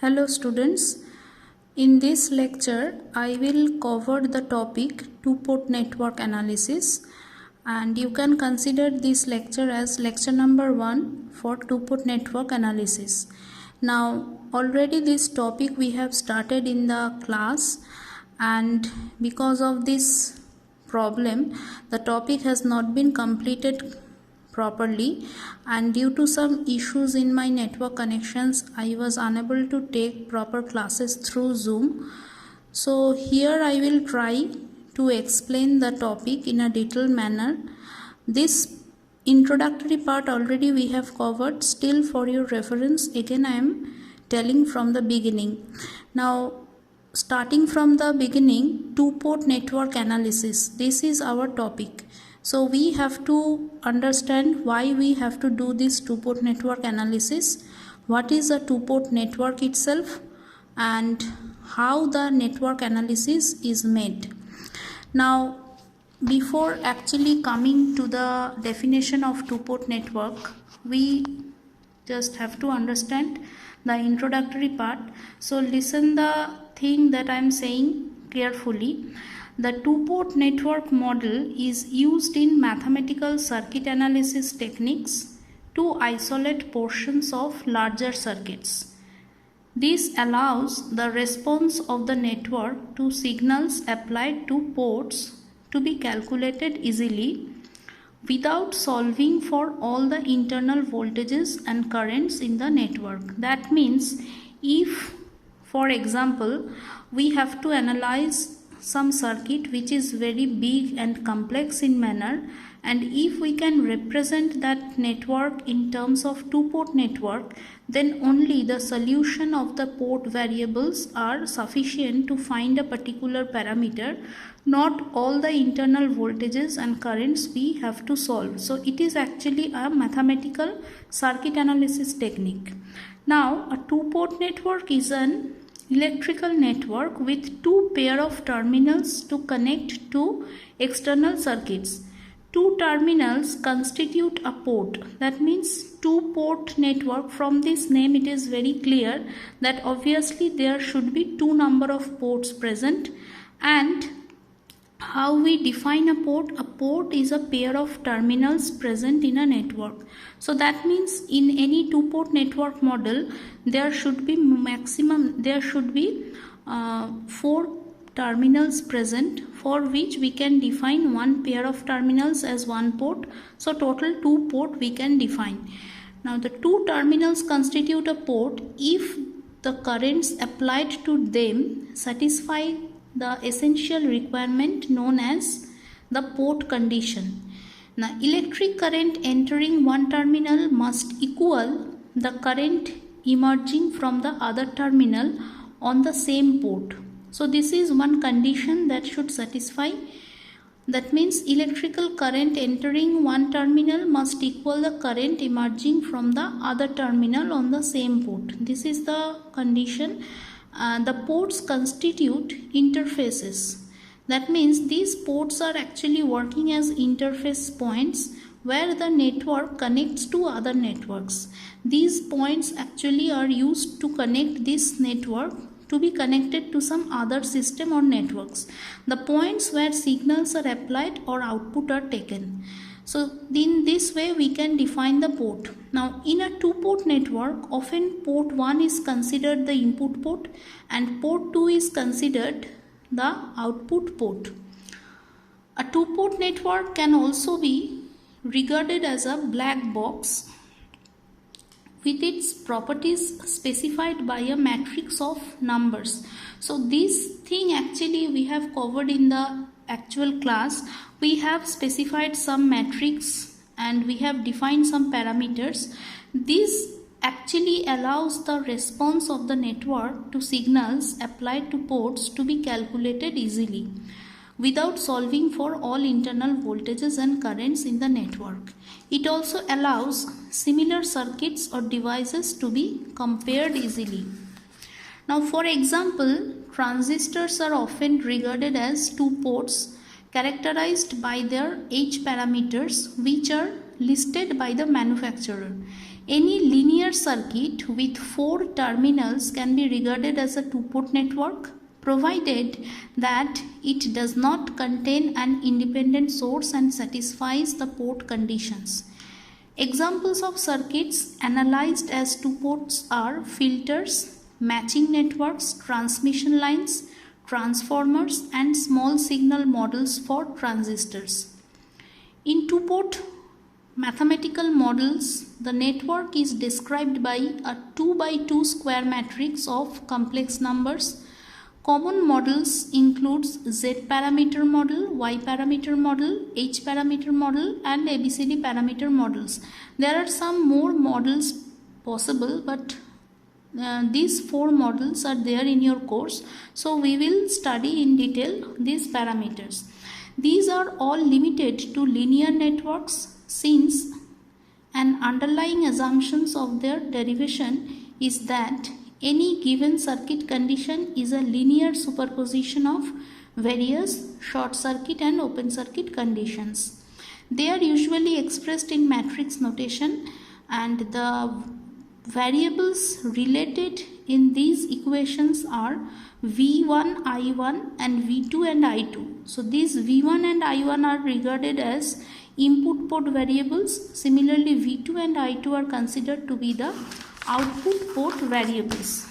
Hello students, in this lecture I will cover the topic two-port network analysis, and you can consider this lecture as lecture number 1 for two-port network analysis. Now already this topic we have started in the class, and because of this problem the topic has not been completed properly, and due to some issues in my network connections I was unable to take proper classes through Zoom. So here I will try to explain the topic in a detailed manner. This introductory part already we have covered. Still, for your reference, again I am telling from the beginning. Now starting from the beginning, two-port network analysis, this is our topic. So we have to understand why we have to do this two-port network analysis, what is a two-port network itself, and how the network analysis is made. Now before actually coming to the definition of two-port network, we just have to understand the introductory part. So listen the thing that I am saying carefully. The two-port network model is used in mathematical circuit analysis techniques to isolate portions of larger circuits. This allows the response of the network to signals applied to ports to be calculated easily without solving for all the internal voltages and currents in the network. That means if, for example, we have to analyze some circuit which is very big and complex in manner, and if we can represent that network in terms of two-port network, then only the solution of the port variables are sufficient to find a particular parameter. Not all the internal voltages and currents we have to solve. So it is actually a mathematical circuit analysis technique. Now a two-port network is an electrical network with two pair of terminals to connect to external circuits. Two terminals constitute a port. That means two-port network. From this name it is very clear that obviously there should be two number of ports present. And how we define a port? A port is a pair of terminals present in a network. So that means in any two-port network model there should be four terminals present, for which we can define one pair of terminals as one port. So total two port we can define. Now the two terminals constitute a port if the currents applied to them satisfy the essential requirement known as the port condition. Now electric current entering one terminal must equal the current emerging from the other terminal on the same port. So this is one condition that should satisfy. That means electrical current entering one terminal must equal the current emerging from the other terminal on the same port. This is the condition. The ports constitute interfaces. That means these ports are actually working as interface points where the network connects to other networks. These points actually are used to connect this network to be connected to some other system or networks. The points where signals are applied or output are taken. So in this way we can define the port. Now in a two-port network, often port 1 is considered the input port and port 2 is considered the output port. A two-port network can also be regarded as a black box with its properties specified by a matrix of numbers. So this thing actually we have covered in the actual class. We have specified some matrix and we have defined some parameters. This actually allows the response of the network to signals applied to ports to be calculated easily without solving for all internal voltages and currents in the network. It also allows similar circuits or devices to be compared easily. Now for example, transistors are often regarded as two ports characterized by their H parameters, which are listed by the manufacturer. Any linear circuit with 4 terminals can be regarded as a two-port network, provided that it does not contain an independent source and satisfies the port conditions. Examples of circuits analyzed as two ports are filters, matching networks, transmission lines, transformers, and small signal models for transistors. In two-port mathematical models, the network is described by a 2 by 2 square matrix of complex numbers. Common models includes Z parameter model, Y parameter model, H parameter model, and ABCD parameter models. There are some more models possible, but these 4 models are there in your course, so we will study in detail these parameters. These are all limited to linear networks, since an underlying assumptions of their derivation is that any given circuit condition is a linear superposition of various short circuit and open circuit conditions. They are usually expressed in matrix notation, and the variables related in these equations are V1, I1 and V2 and I2. So these V1 and I1 are regarded as input port variables. Similarly, V2 and I2 are considered to be the output port variables.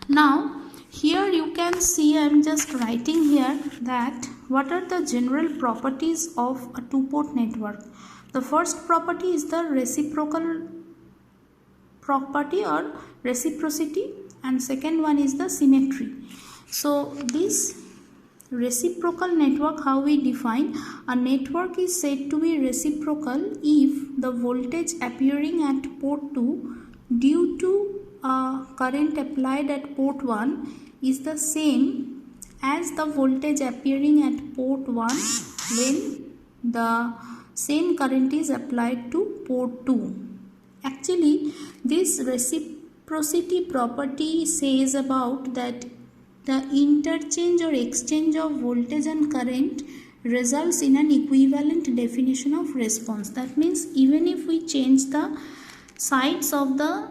Now here you can see I am just writing here that what are the general properties of a two-port network. The first property is the reciprocal property or reciprocity, and second one is the symmetry. So this reciprocal network, how we define a network, is said to be reciprocal if the voltage appearing at port 2 due to a current applied at port 1 is the same as the voltage appearing at port 1 when the same current is applied to port 2. Actually, this reciprocity property says about that the interchange or exchange of voltage and current results in an equivalent definition of response. That means even if we change the sides of the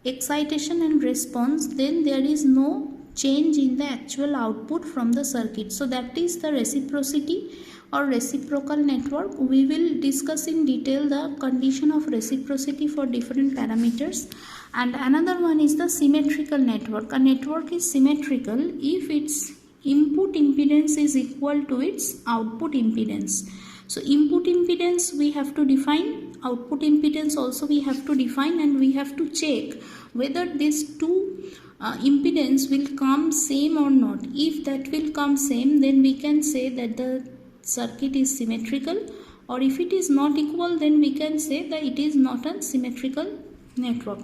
excitation and response, then there is no change in the actual output from the circuit. So that is the reciprocity or reciprocal network. We will discuss in detail the condition of reciprocity for different parameters. And another one is the symmetrical network. A network is symmetrical if its input impedance is equal to its output impedance. So input impedance we have to define, output impedance also we have to define, and we have to check whether these two impedance will come same or not. If that will come same, then we can say that the circuit is symmetrical, or if it is not equal, then we can say that it is not a symmetrical network.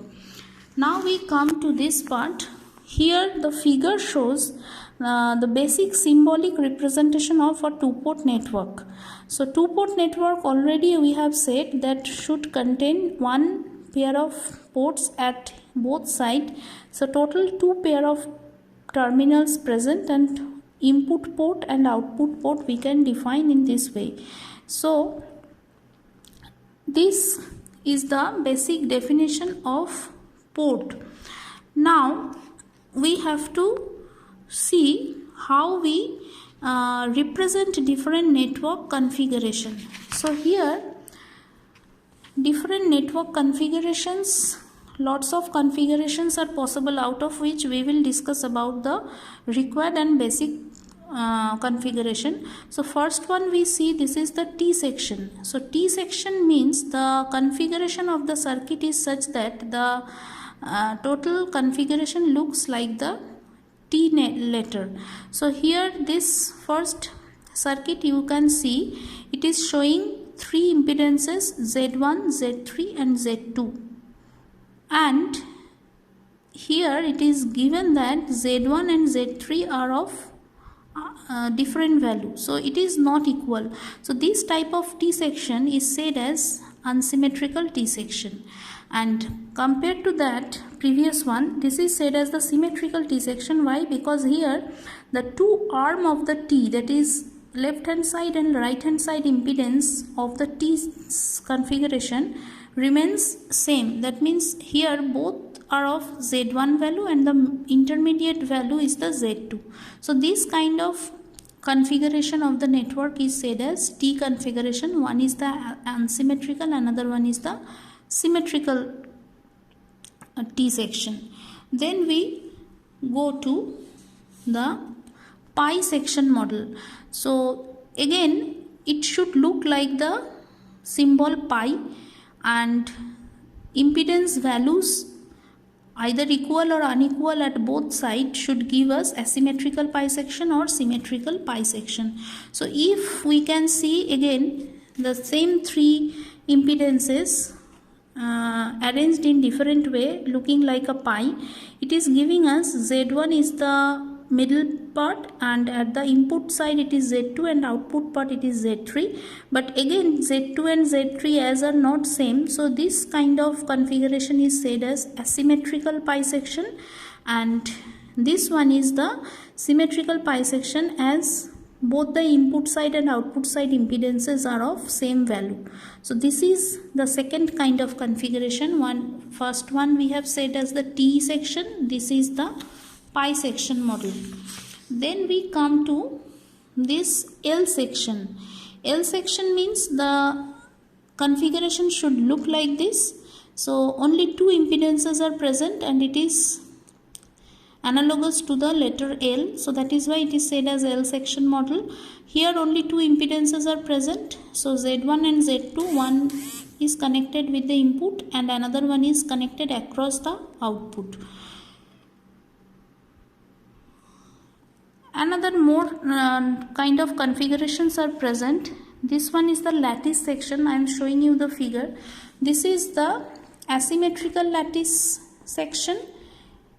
Now we come to this part. Here the figure shows the basic symbolic representation of a two-port network. So two-port network, already we have said that should contain one pair of ports at both sides. So total 2 pair of terminals present, and input port and output port we can define in this way. So this is the basic definition of port. Now we have to see how we represent different network configuration. So here different network configurations, lots of configurations are possible, out of which we will discuss about the required and basic configuration. So first one we see, this is the T section. So T section means the configuration of the circuit is such that the total configuration looks like the T letter. So here this first circuit you can see it is showing 3 impedances, Z1, Z3 and Z2, and here it is given that Z1 and Z3 are of different value, so it is not equal. So this type of T section is said as unsymmetrical T section, and compared to that previous one, this is said as the symmetrical T section. Why? Because here the two arm of the T, that is left hand side and right hand side impedance of the T configuration remains same. That means here both are of Z1 value and the intermediate value is the Z2. So this kind of configuration of the network is said as T configuration. One is the unsymmetrical, another one is the symmetrical T section. Then we go to the pi section model. So again it should look like the symbol pi, and impedance values either equal or unequal at both sides should give us asymmetrical pi section or symmetrical pi section. So if we can see again the same three impedances arranged in different way looking like a pi, it is giving us Z1 is the middle part, and at the input side it is Z2 and output part it is Z3. But again Z2 and Z3 as are not same, so this kind of configuration is said as asymmetrical pi section, and this one is the symmetrical pi section as both the input side and output side impedances are of same value. So this is the second kind of configuration. First one we have said as the T section, this is the pi section model. Then we come to this L section. L section means the configuration should look like this. So only two impedances are present and it is analogous to the letter L, so that is why it is said as L section model. Here only two impedances are present, so Z1 and Z2, one is connected with the input and another one is connected across the output. Another more kind of configurations are present. This one is the lattice section. I am showing you the figure. This is the asymmetrical lattice section.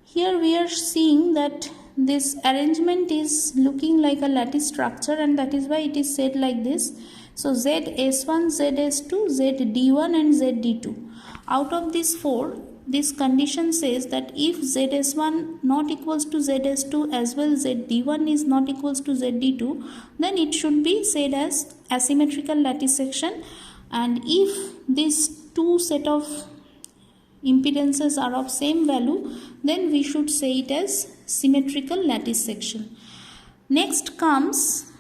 Here we are seeing that this arrangement is looking like a lattice structure, and that is why it is said like this. So ZS1, ZS2, ZD1 and ZD2. Out of these four, this condition says that if ZS1 not equals to ZS2 as well ZD1 is not equals to ZD2, then it should be said as asymmetrical lattice section. And if these two set of impedances are of same value, then we should say it as symmetrical lattice section. Next comes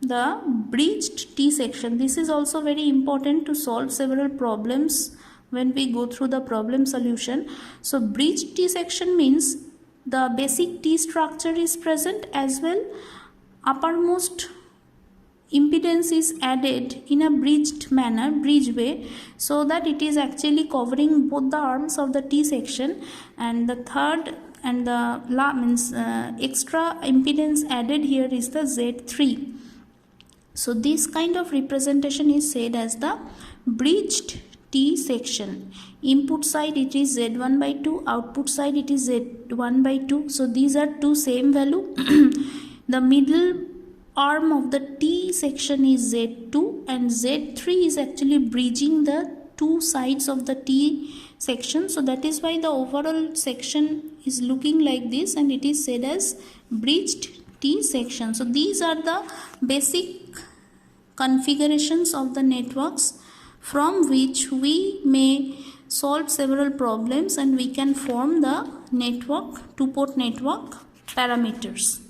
the bridged T section. This is also very important to solve several problems when we go through the problem solution. So bridged T section means the basic T structure is present as well uppermost impedance is added in a bridged manner, bridge way, so that it is actually covering both the arms of the T section, and the third and the extra impedance added here is the Z3. So this kind of representation is said as the bridged T section. Input side it is Z1 by 2, output side it is Z1 by 2. So these are two same value. The middle arm of the T section is Z2 and Z3 is actually bridging the two sides of the T section. So that is why the overall section is looking like this, and it is said as bridged T section. So these are the basic configurations of the networks from which we may solve several problems and we can form the network, two-port network parameters.